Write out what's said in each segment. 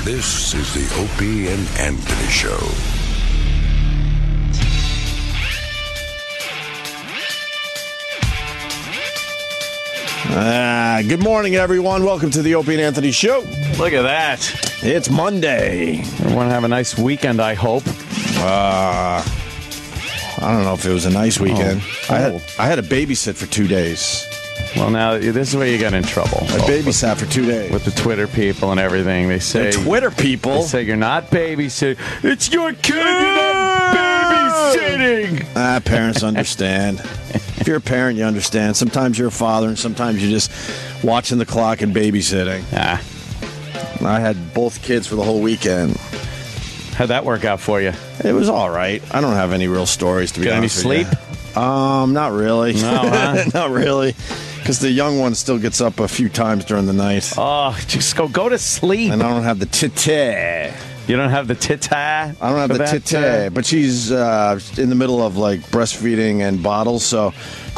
This is the Opie and Anthony Show. Good morning, everyone. Welcome to the Opie and Anthony Show. Look at that. It's Monday. Everyone have a nice weekend, I hope. I don't know if it was a nice weekend. I had to babysit for 2 days. Well, now, this is where you got in trouble. I babysat for 2 days. With the Twitter people and everything. They say... The Twitter people? They say you're not babysitting. It's your kid, you're not babysitting. Parents understand. If you're a parent, you understand. Sometimes you're a father, and sometimes you're just watching the clock and babysitting. I had both kids for the whole weekend. How'd that work out for you? It was all right. I don't have any real stories, to be honest with you. Got any sleep? Not really. No, huh? Not really. Because the young one still gets up a few times during the night. Oh, just go to sleep. And I don't have the titty. You don't have the titty? I don't have the titty, but she's in the middle of like breastfeeding and bottles. So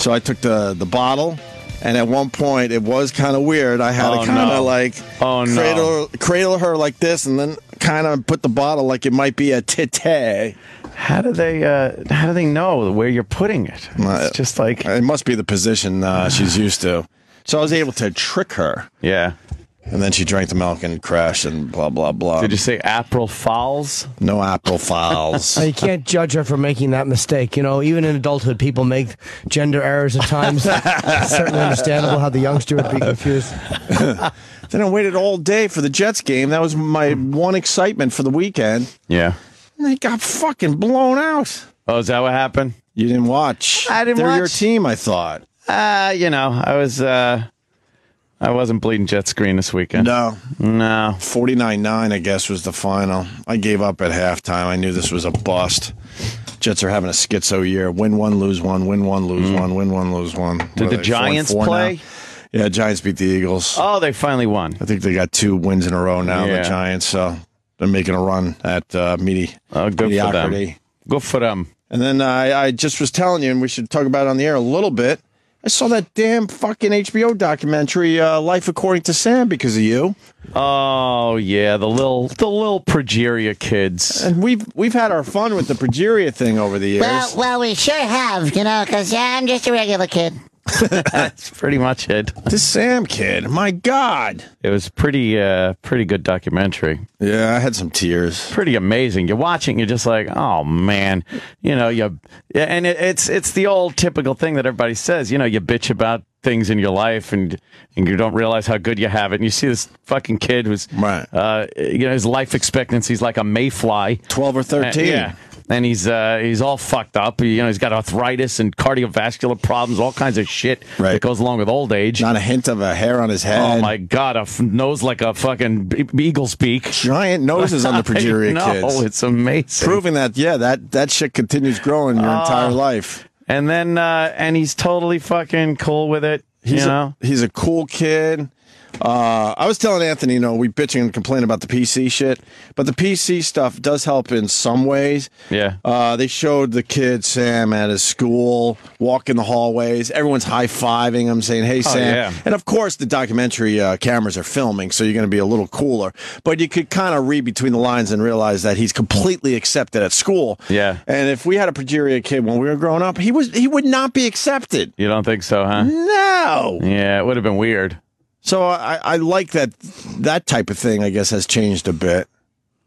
I took the bottle, and at one point it was kind of weird. I had to kind of cradle her like this, and then kind of put the bottle like it might be a titty. How do they know where you're putting it? It's just like it must be the position she's used to. So I was able to trick her. Yeah. And then she drank the milk and crashed and blah, blah, blah. Did you say April Fouls? No April Fouls. You can't judge her for making that mistake. You know, even in adulthood, people make gender errors at times. It's certainly understandable how the youngster would be confused. Then I waited all day for the Jets game. That was my one excitement for the weekend. Yeah. And they got fucking blown out. Oh, is that what happened? You didn't watch. I didn't watch. They're your team, I thought. I wasn't bleeding Jets green this weekend. No. 49-9, I guess, was the final. I gave up at halftime. I knew this was a bust. Jets are having a schizo year. Win one, lose one, win one, lose one, win one, lose one. Did the Giants play? Now? Yeah, Giants beat the Eagles. Oh, they finally won. I think they got 2 wins in a row now, the Giants. So they're making a run at mediocrity. Good for them. And then I just was telling you, and we should talk about it on the air a little bit, I saw that damn fucking HBO documentary, Life According to Sam, because of you. Oh yeah, the little Progeria kids. And we've had our fun with the Progeria thing over the years. Well, we sure have, because I'm just a regular kid. That's pretty much it. This Sam kid, my God. It was pretty good documentary. Yeah, I had some tears. Pretty amazing. You're watching, you're just like, oh man, and it's the old typical thing that everybody says. You bitch about things in your life and you don't realize how good you have it. And you see this fucking kid who's his life expectancy is like a mayfly, 12 or 13. Yeah. And he's all fucked up. He's got arthritis and cardiovascular problems, all kinds of shit that goes along with old age. Not a hint of a hair on his head. Oh my God, a nose like a fucking eagle's beak. Giant noses on the Progeria kids. Oh, it's amazing. Proving that, that shit continues growing your entire life. And then, and he's totally fucking cool with it. He's a cool kid. I was telling Anthony, we bitching and complain about the PC shit, but the PC stuff does help in some ways. Yeah. They showed the kid, Sam, at his school, walking the hallways. Everyone's high-fiving him, saying, hey, Sam. Yeah. And, of course, the documentary cameras are filming, so you're going to be a little cooler. But you could kind of read between the lines and realize that he's completely accepted at school. Yeah. And if we had a Progeria kid when we were growing up, he would not be accepted. You don't think so, huh? No. Yeah, it would have been weird. So I like that type of thing, I guess, has changed a bit.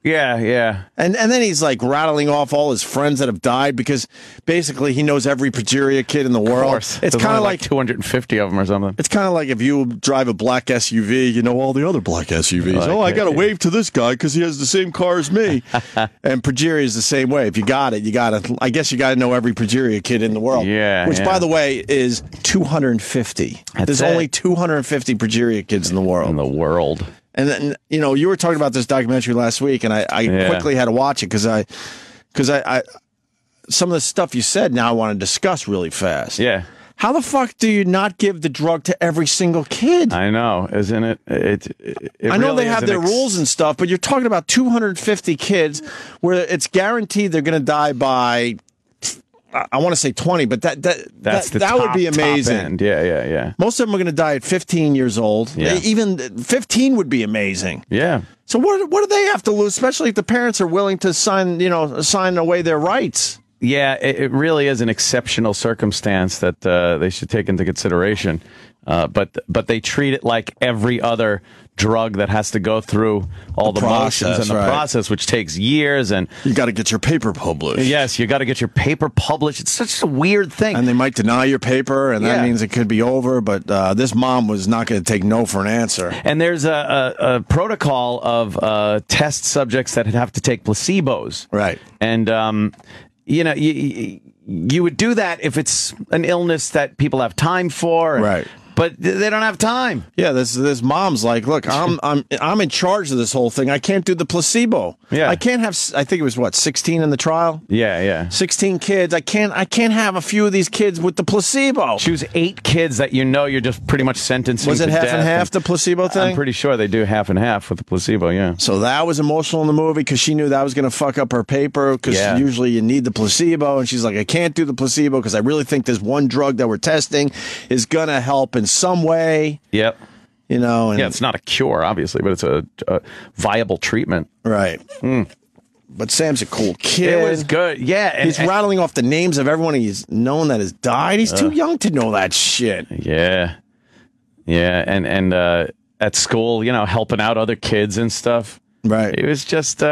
Yeah. And then he's like rattling off all his friends that have died because basically he knows every Progeria kid in the world. Of course. It's kind of like 250 of them or something. It's kind of like if you drive a black SUV, you know all the other black SUVs. I got to wave to this guy because he has the same car as me. And Progeria is the same way. If you got it, I guess you got to know every Progeria kid in the world. Yeah. Which, by the way, is 250. There's only 250 Progeria kids in the world. And then, you were talking about this documentary last week, and I quickly had to watch it because I some of the stuff you said now I want to discuss really fast. Yeah. How the fuck do you not give the drug to every single kid? I know, isn't it? I know they have their rules and stuff, but you're talking about 250 kids where it's guaranteed they're going to die by I want to say 20, but that would be amazing. Top end. Yeah. Most of them are going to die at 15 years old. Yeah. Even 15 would be amazing. Yeah. So what do they have to lose, especially if the parents are willing to sign away their rights? Yeah, it really is an exceptional circumstance that they should take into consideration. But they treat it like every other drug that has to go through all the motions and the process, which takes years. And you got to get your paper published. Yes, you got to get your paper published. It's such a weird thing. And they might deny your paper, and that means it could be over. But this mom was not going to take no for an answer. And there's a protocol of test subjects that have to take placebos. Right. And you would do that if it's an illness that people have time for. Right. But they don't have time. Yeah, this mom's like, look, I'm in charge of this whole thing. I can't do the placebo. Yeah. I can't have. I think it was 16 in the trial. Yeah. 16 kids. I can't have a few of these kids with the placebo. Choose 8 kids that you're just pretty much sentencing. Was it to half death and half the placebo thing? I'm pretty sure they do half and half with the placebo. Yeah. So that was emotional in the movie because she knew that was going to fuck up her paper because usually you need the placebo, and she's like, I can't do the placebo because I really think this one drug that we're testing is going to help in some way. Yep. And it's not a cure, obviously, but it's a viable treatment. Right. But Sam's a cool kid. It was good. Yeah. He's rattling off the names of everyone he's known that has died. He's too young to know that shit. Yeah. Yeah. And at school, helping out other kids and stuff. Right. It was just,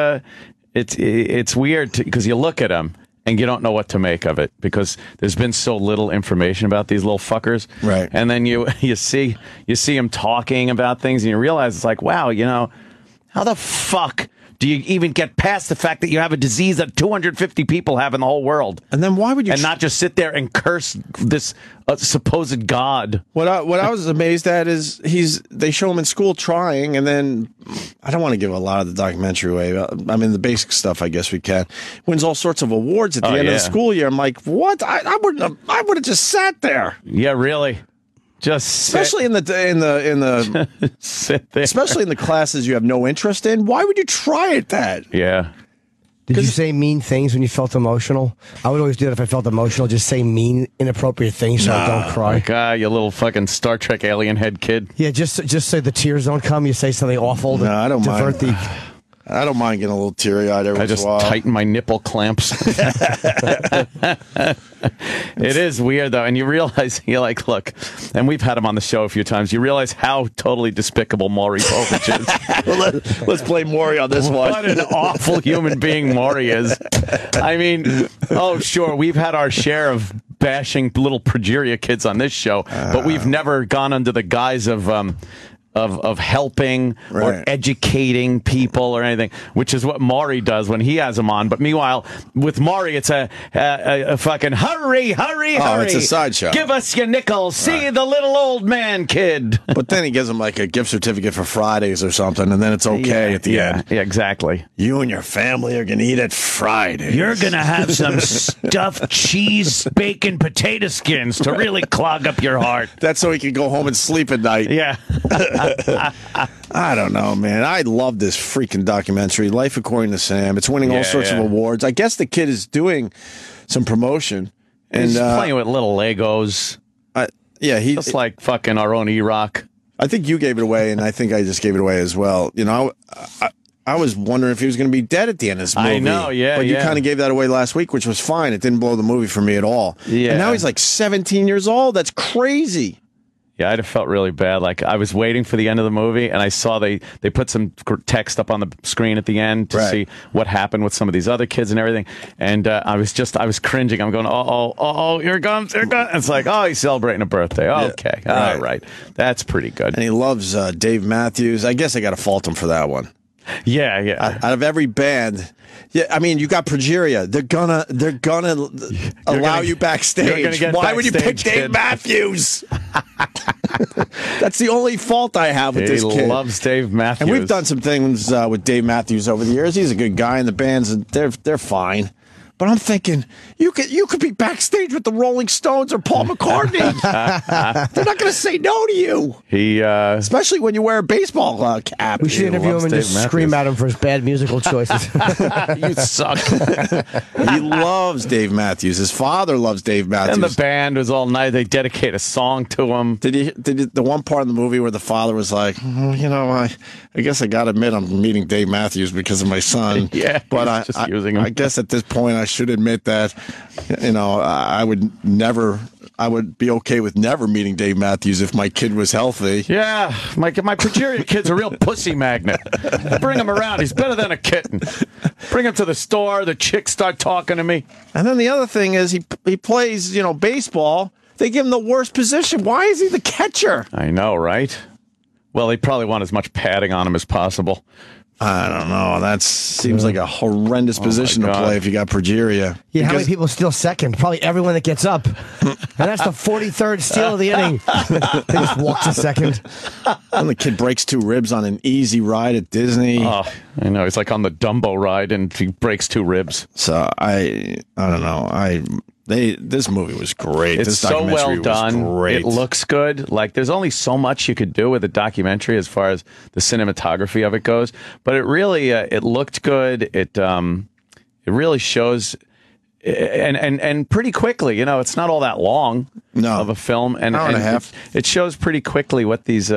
it's weird because you look at him and you don't know what to make of it because there's been so little information about these little fuckers. Right. And then you see him talking about things and you realize it's like, wow, how the fuck do you even get past the fact that you have a disease that 250 people have in the whole world? And then why would you... And not just sit there and curse this supposed God. What I was amazed at is they show him in school trying, and then... I don't want to give a lot of the documentary away. I mean, the basic stuff, I guess we can. Wins all sorts of awards at the end of the school year. I'm like, what? I would have just sat there. Yeah, really. Just especially in the sit there. Especially in the classes you have no interest in. Why would you try at that? Yeah. Did you say mean things when you felt emotional? I would always do that if I felt emotional. Just say mean, inappropriate things so I don't cry. Like, you little fucking Star Trek alien head kid. Yeah, just so the tears don't come. You say something awful to I don't divert mind. I don't mind getting a little teary-eyed every once in a while. I just tighten my nipple clamps. It is weird, though, and you realize, you're like, look, and we've had him on the show a few times, you realize how totally despicable Maury Povich is. Well, let's play Maury on this one. What an awful human being Maury is. I mean, sure, we've had our share of bashing little progeria kids on this show, but we've never gone under the guise of helping or educating people or anything, which is what Maury does when he has them on. But meanwhile, with Maury, it's a fucking hurry. It's a sideshow. Give us your nickels. See the little old man kid. But then he gives them like a gift certificate for Fridays or something, and then it's okay at the end. Yeah, exactly. You and your family are going to eat at Fridays. You're going to have some stuffed cheese, bacon, potato skins to really clog up your heart. That's so he can go home and sleep at night. Yeah. I don't know, man. I love this freaking documentary, Life According to Sam. It's winning all sorts of awards. I guess the kid is doing some promotion. And he's playing with little Legos. He's just like fucking our own E-Rock. I think you gave it away, and I think I just gave it away as well. I was wondering if he was going to be dead at the end of this movie. I know, But you kind of gave that away last week, which was fine. It didn't blow the movie for me at all. Yeah. And now he's like 17 years old. That's crazy. Yeah, I'd have felt really bad. Like, I was waiting for the end of the movie, and I saw they put some text up on the screen at the end to see what happened with some of these other kids and everything. And I was cringing. I'm going, here it comes. It's like, he's celebrating a birthday. Okay, all right. That's pretty good. And he loves Dave Matthews. I guess I got to fault him for that one. Yeah. Out of every band, I mean, you got Progeria. They're gonna allow you backstage. Why would you pick Dave Matthews? That's the only fault I have with this kid. He loves Dave Matthews, and we've done some things with Dave Matthews over the years. He's a good guy, and the bands they're fine. But I'm thinking, you could be backstage with the Rolling Stones or Paul McCartney. They're not going to say no to you. Especially when you wear a baseball cap. We should interview him and just scream at him for his bad musical choices. You suck. He loves Dave Matthews. His father loves Dave Matthews. And the band was all night. They dedicate a song to him. Did the one part of the movie where the father was like, I guess I got to admit I'm meeting Dave Matthews because of my son. Yeah, but using him. I guess at this point I should admit that, I would be okay with never meeting Dave Matthews if my kid was healthy. Yeah, my Progeria kid's a real pussy magnet. Bring him around. He's better than a kitten. Bring him to the store. The chicks start talking to me. And then the other thing is he plays, baseball. They give him the worst position. Why is he the catcher? I know, right? Well, they probably want as much padding on him as possible. I don't know. That seems like a horrendous position to play if you got progeria. Yeah, how many people steal second? Probably everyone that gets up. And that's the 43rd steal of the inning. They just walk to second. And the kid breaks 2 ribs on an easy ride at Disney. Oh, I know. He's like on the Dumbo ride, and he breaks 2 ribs. So I don't know. This movie was great. It's this so well done. Great. It looks good. Like, there's only so much you could do with a documentary as far as the cinematography of it goes. But it really, it looked good. It really shows, and pretty quickly. It's not all that long of a film, and hour and a half. It shows pretty quickly what these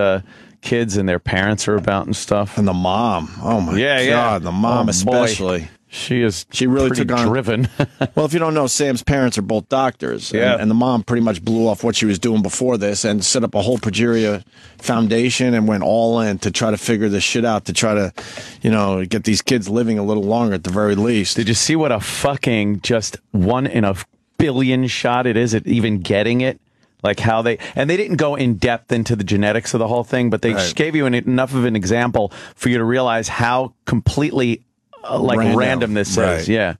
kids and their parents are about and stuff. And the mom. Oh my God, the mom especially. Boy. She really took on driven. Well, if you don't know, Sam's parents are both doctors. Yeah. And the mom pretty much blew off what she was doing before this and set up a whole Progeria foundation and went all in to try to figure this shit out, to try to, get these kids living a little longer at the very least. Did you see what a fucking just 1 in a billion shot it is at even getting it? Like how they didn't go in depth into the genetics of the whole thing, but they just gave you enough of an example for you to realize how completely random this is. Yeah.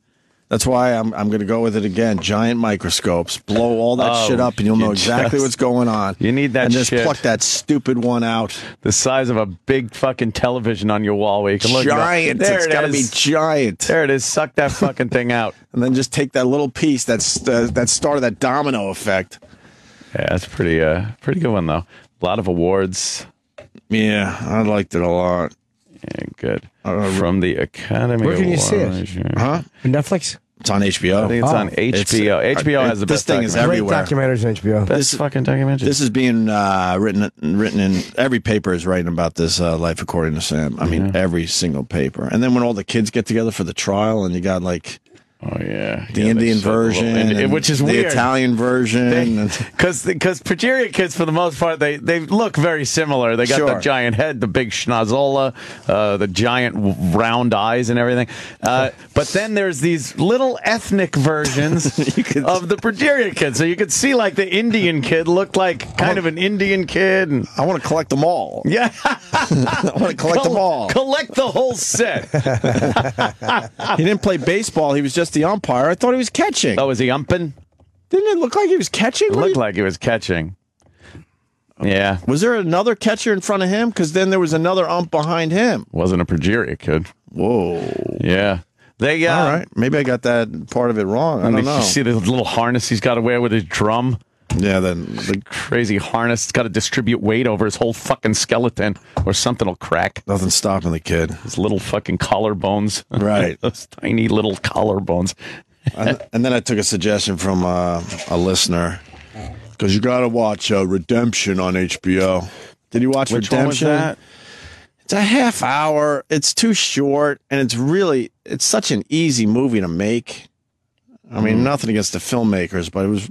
That's why I'm going to go with it again. Giant microscopes. Blow all that shit up and you'll know exactly what's going on. You need that shit. And just pluck that stupid one out. The size of a big fucking television on your wall where you can look at it. There it's got to be giant. There it is. Suck that fucking thing out. And then just take that little piece that started that domino effect. Yeah, that's pretty good one, though. A lot of awards. Yeah, I liked it a lot. Yeah, good. From the Academy Where can you Awards. see it? Huh? Netflix? It's on HBO. I think it's on HBO. HBO has the this best thing is documentary. everywhere. Great documentaries on HBO. Best fucking documentary. This is being written in every paper is writing about this life according to Sam. I mean, every single paper. And then when all the kids get together for the trial, and you got like. Oh, yeah. The Indian version, which is the weird. Italian version. Because Progeria kids, for the most part, they look very similar. They got the giant head, the big schnozola, the giant round eyes and everything. But then there's these little ethnic versions of the Progeria kids. So you could see, like, the Indian kid looked like kind of an Indian kid. And, I want to collect them all. yeah. I want to collect them all. Collect the whole set. He didn't play baseball. He was just the umpire. I thought he was catching. Oh, was he umping? Didn't it look like he was catching? It looked like he was catching. Yeah. Was there another catcher in front of him? Because then there was another ump behind him. Wasn't a Progeria kid. Whoa. Yeah. They all right. Maybe I got that part of it wrong. I don't know. You see the little harness he's got to wear with his drum? Yeah, the crazy harness. It's got to distribute weight over his whole fucking skeleton, or something will crack. Nothing's stopping the kid. His little fucking collarbones. Right. Those tiny little collarbones. And then I took a suggestion from a listener, because you got to watch Redemption on HBO. Did you watch Which Redemption? one was that? It's a half hour. It's too short, and it's such an easy movie to make. I mean, nothing against the filmmakers, but it was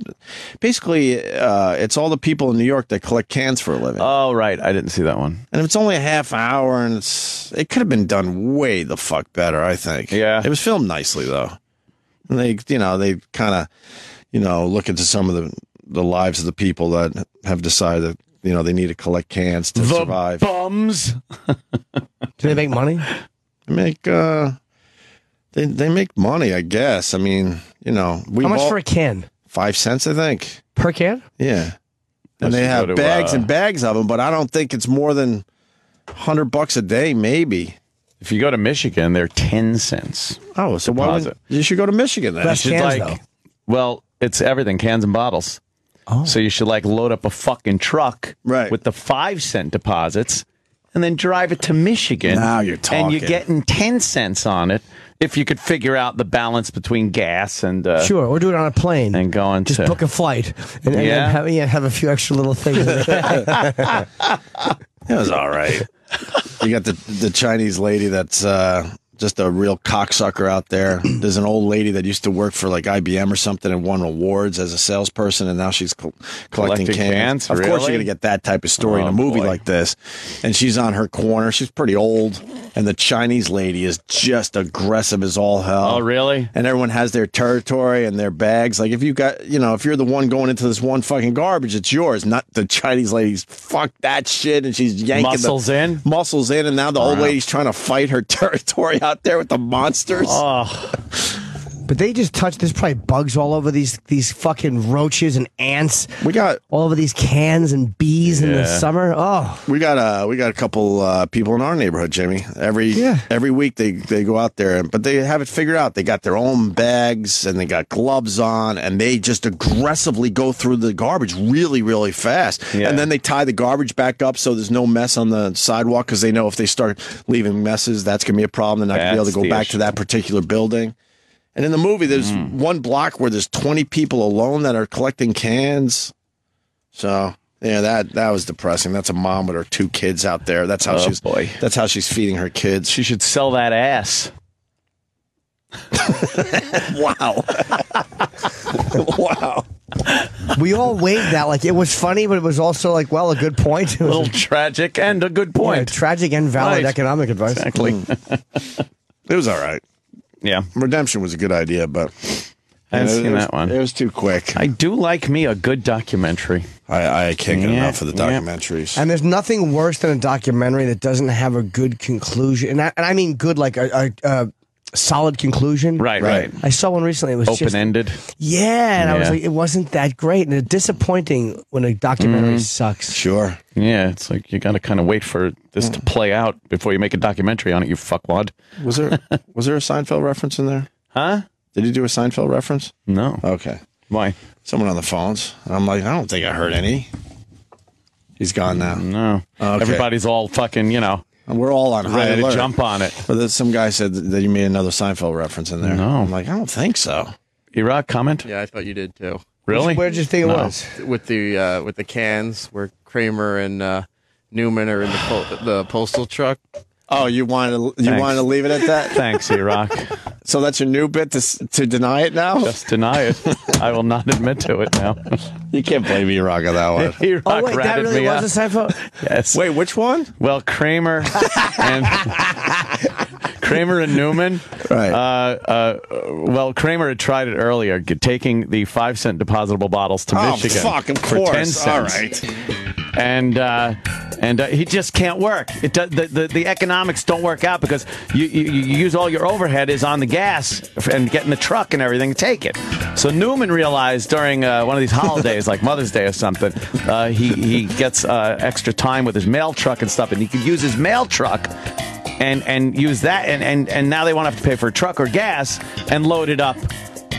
basically, it's all the people in New York that collect cans for a living. Oh, right. I didn't see that one. And it's only a half hour, and it could have been done way the fuck better, I think. Yeah. It was filmed nicely, though. And they kind of, look into some of the lives of the people that have decided that, they need to collect cans to survive. Bums. Do they make money? They make, they make money, I guess. I mean, how much for a can? 5 cents, I think. Per can? Yeah. And they have bags and bags of them, but I don't think it's more than $100 a day, maybe. If you go to Michigan, they're 10 cents. Oh, so why would, you should go to Michigan then? Best You should, cans, like, though. well, it's everything, cans and bottles. Oh. So you should like load up a fucking truck Right. with the 5-cent deposits and then drive it to Michigan. Now you're talking. And you're getting 10 cents on it if you could figure out the balance between gas and Sure, or do it on a plane. and going Just to book a flight and Yeah. have a few extra little things. It was all right. You got the Chinese lady that's just a real cocksucker out there. There's an old lady that used to work for like IBM or something and won awards as a salesperson, and now she's collecting cans. Of course, Really? you're gonna get that type of story in a movie boy. like this. And she's on her corner. She's pretty old, and the Chinese lady is just aggressive as all hell. Oh, really? And everyone has their territory and their bags. Like if you got, if you're the one going into this one fucking garbage, it's yours, not the Chinese lady's. Fuck that shit, and she's yanking Muscles in? muscles in, and now the old lady's trying to fight her territory out there with the monsters. Oh, But they just touch. There's probably bugs all over these fucking roaches and ants. We got all over these cans and bees in the Yeah. summer. Oh, we got a couple people in our neighborhood, Jimmy. Every week they go out there, but they have it figured out. They got their own bags and they got gloves on, and they just aggressively go through the garbage really, really fast. Yeah. And then they tie the garbage back up so there's no mess on the sidewalk because they know if they start leaving messes, that's going to be a problem. They're not going to be able to That's go the back issue. to that particular building. And in the movie, there's one block where there's 20 people alone that are collecting cans. So yeah, that was depressing. That's a mom with her 2 kids out there. That's how That's how she's feeding her kids. she should sell that ass. Wow. Wow. we all waved that like it was funny, but it was also like, well, a good point. It A was little tragic and a good yeah, point. tragic and valid Right. economic advice. Exactly. It was all right. Yeah. Redemption was a good idea, but I haven't seen it was, that one. It was too quick. I do like me a good documentary. I can't get Yeah, enough of the yeah. documentaries. And there's nothing worse than a documentary that doesn't have a good conclusion, and I mean good, like a solid conclusion. Right. I saw one recently. It was just Open-ended. yeah, and I was Yeah. like, it wasn't that great, and it's disappointing when a documentary sucks. Sure. Yeah, it's like you got to kind of wait for this to play out before you make a documentary on it, you fuckwad. Was there a Seinfeld reference in there? Huh? Did you do a Seinfeld reference? No. Okay. Why? Someone on the phones. And I'm like, I don't think I heard any. He's gone now. No. Okay. Everybody's all fucking, And we're all on high ready to alert. jump on it. But then some guy said that you made another Seinfeld reference in there. No. I'm like, I don't think so. Iraq, comment? Yeah, I thought you did too. Really? Where did you think it No. was? With the cans where Kramer and Newman are in the postal truck. Oh, you wanted to Thanks. leave it at that? Thanks, Iraq. So that's your new bit to deny it now? Just deny it. I will not admit to it now. You can't blame E-Rock on that one. Iraq Oh wait, that ratted really me out. was a Seinfeld. Yes. Wait, which one? Well, Kramer and Newman. Right. Well, Kramer had tried it earlier, taking the 5-cent depositable bottles to Michigan of for course. 10 cents. All right. And he just can't work. The economics don't work out because you use all your overhead is on the gas and getting the truck and everything to take it. So Newman realized during one of these holidays, like Mother's Day or something, he gets extra time with his mail truck and stuff, and he could use his mail truck and use that, and now they won't have to pay for a truck or gas and load it up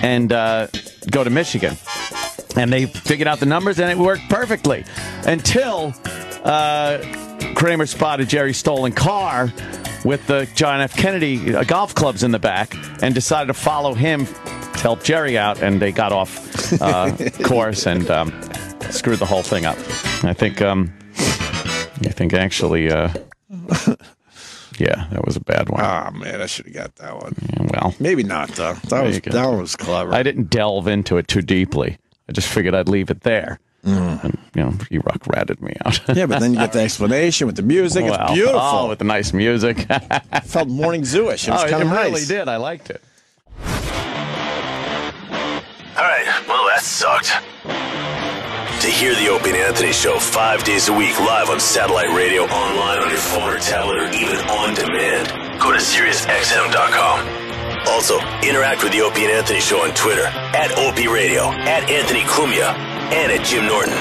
and go to Michigan. And they figured out the numbers, and it worked perfectly until Kramer spotted Jerry's stolen car with the John F. Kennedy golf clubs in the back and decided to follow him to help Jerry out, and they got off course and screwed the whole thing up. I think actually, yeah, that was a bad one. Oh, man, I should have got that one. Yeah, well, Maybe not, though. That one was clever. I didn't delve into it too deeply. I just figured I'd leave it there. And, E-Rock ratted me out. Yeah, but then you get the explanation with the music. Well, It's beautiful. Oh, with the nice music. It felt morning zoo-ish. It was kind of nice. It really did. I liked it. All right, well, that sucked. To hear the Opie and Anthony Show 5 days a week live on satellite radio, online on your phone or tablet, or even on demand, go to SiriusXM.com. Also, interact with the Opie and Anthony Show on Twitter, @Opie Radio, @Anthony Cumia, and @Jim Norton.